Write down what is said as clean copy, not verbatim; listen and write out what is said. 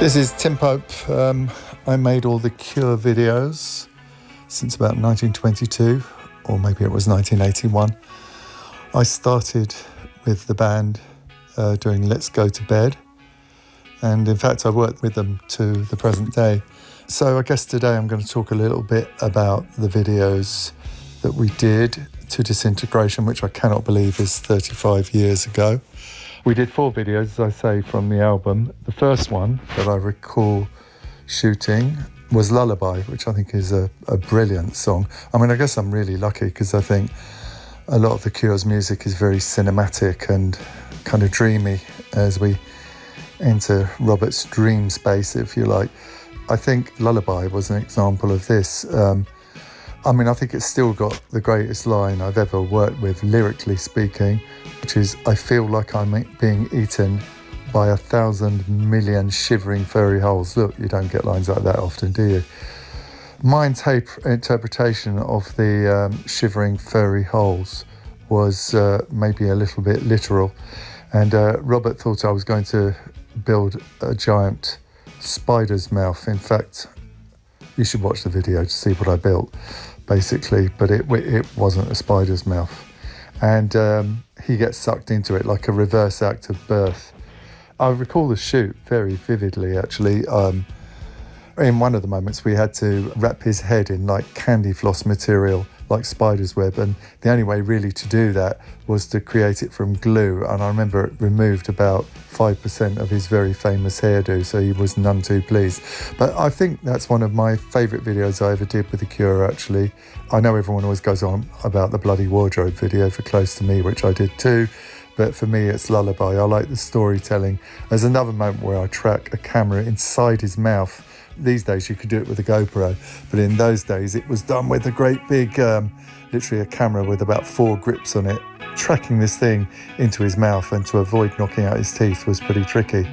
This is Tim Pope. I made all the Cure videos since about 1922, or maybe it was 1981. I started with the band doing Let's Go to Bed, and in fact I worked with them to the present day. So I guess today I'm going to talk a little bit about the videos that we did to Disintegration, which I cannot believe is 35 years ago. We did 4 videos, as I say, from the album. The first one that I recall shooting was Lullaby, which I think is a brilliant song. I mean, I guess I'm really lucky because I think a lot of the Cure's music is very cinematic and kind of dreamy as we enter Robert's dream space, if you like. I think Lullaby was an example of this. I mean, I think it's still got the greatest line I've ever worked with, lyrically speaking, which is, I feel like I'm being eaten by 1,000 million shivering furry holes. Look, you don't get lines like that often, do you? My interpretation of the shivering furry holes was maybe a little bit literal. And Robert thought I was going to build a giant spider's mouth. In fact, you should watch the video to see what I built, basically, but it wasn't a spider's mouth. And he gets sucked into it like a reverse act of birth. I recall the shoot very vividly, actually. In one of the moments, we had to wrap his head in like candy floss material, like spider's web, and the only way really to do that was to create it from glue, and I remember it removed about 5% of his very famous hairdo, so he was none too pleased. But I think that's one of my favourite videos I ever did with The Cure, actually. I know everyone always goes on about the Bloody Wardrobe video for Close to Me, which I did too, but for me it's Lullaby. I like the storytelling. There's another moment where I track a camera inside his mouth. These days you could do it with a GoPro, but in those days it was done with a great big, literally a camera with about 4 grips on it. Tracking this thing into his mouth and to avoid knocking out his teeth was pretty tricky.